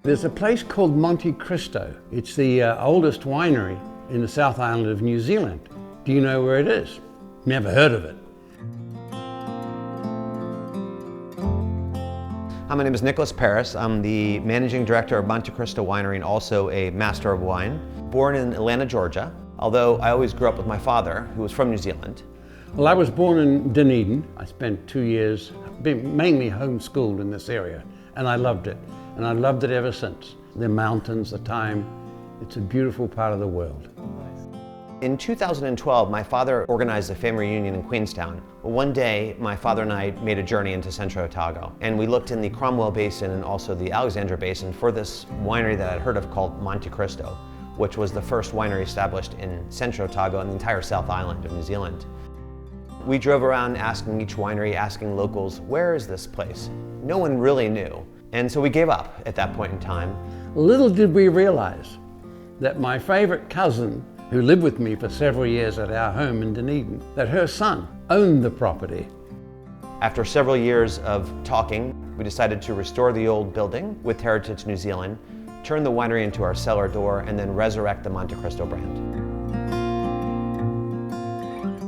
There's a place called Monte Christo. It's the oldest winery in the South Island of New Zealand. Do you know where it is? Never heard of it. Hi, my name is Nicholas Paris. I'm the managing director of Monte Christo Winery and also a master of wine. Born in Atlanta, Georgia, although I always grew up with my father, who was from New Zealand. Well, I was born in Dunedin. I spent 2 years being mainly homeschooled in this area, and I loved it. And I loved it ever since. The mountains, the time, it's a beautiful part of the world. In 2012, my father organized a family reunion in Queenstown. One day, my father and I made a journey into Central Otago, and we looked in the Cromwell Basin and also the Alexandra Basin for this winery that I'd heard of called Monte Christo, which was the first winery established in Central Otago and the entire South Island of New Zealand. We drove around asking each winery, asking locals, where is this place? No one really knew, and so we gave up at that point in time. Little did we realize that my favorite cousin, who lived with me for several years at our home in Dunedin, that her son owned the property. After several years of talking, we decided to restore the old building with Heritage New Zealand, turn the winery into our cellar door, and then resurrect the Monte Christo brand.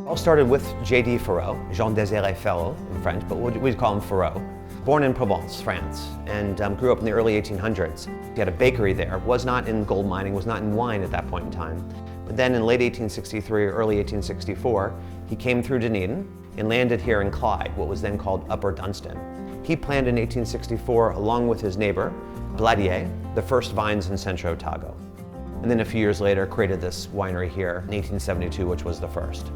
All started with J.D. Ferreau, Jean-Désiré Ferreau in French, but we'd call him Ferreau. Born in Provence, France, and grew up in the early 1800s. He had a bakery there, was not in gold mining, was not in wine at that point in time. But then in late 1863 or early 1864, he came through Dunedin and landed here in Clyde, what was then called Upper Dunstan. He planted in 1864, along with his neighbor, Bladier, the first vines in Central Otago. And then a few years later, created this winery here in 1872, which was the first.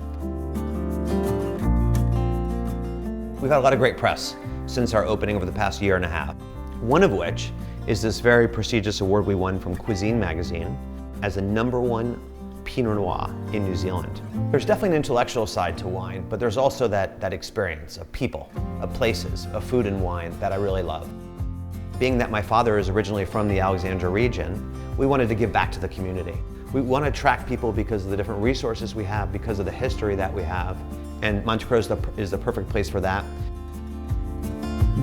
We've had a lot of great press since our opening over the past year and a half. One of which is this very prestigious award we won from Cuisine magazine as the #1 Pinot Noir in New Zealand. There's definitely an intellectual side to wine, but there's also that experience of people, of places, of food and wine that I really love. Being that my father is originally from the Alexandra region, we wanted to give back to the community. We want to attract people because of the different resources we have, because of the history that we have, and Monte Christo is the perfect place for that.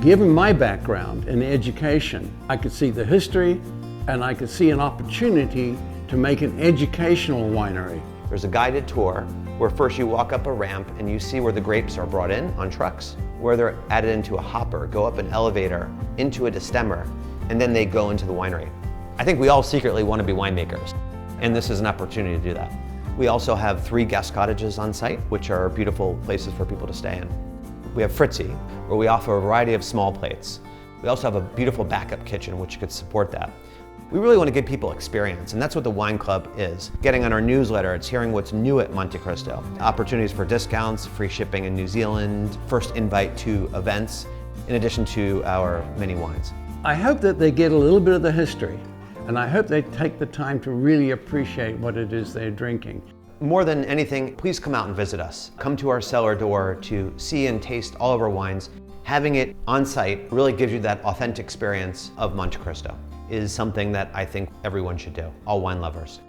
Given my background in education, I could see the history and I could see an opportunity to make an educational winery. There's a guided tour where first you walk up a ramp and you see where the grapes are brought in on trucks, where they're added into a hopper, go up an elevator, into a destemmer, and then they go into the winery. I think we all secretly want to be winemakers, and this is an opportunity to do that. We also have 3 guest cottages on site, which are beautiful places for people to stay in. We have Fritzy, where we offer a variety of small plates. We also have a beautiful backup kitchen, which could support that. We really want to give people experience, and that's what the Wine Club is. Getting on our newsletter, it's hearing what's new at Monte Christo. Opportunities for discounts, free shipping in New Zealand, first invite to events, in addition to our many wines. I hope that they get a little bit of the history, and I hope they take the time to really appreciate what it is they're drinking. More than anything, please come out and visit us. Come to our cellar door to see and taste all of our wines. Having it on site really gives you that authentic experience of Monte Christo. Is something that I think everyone should do, all wine lovers.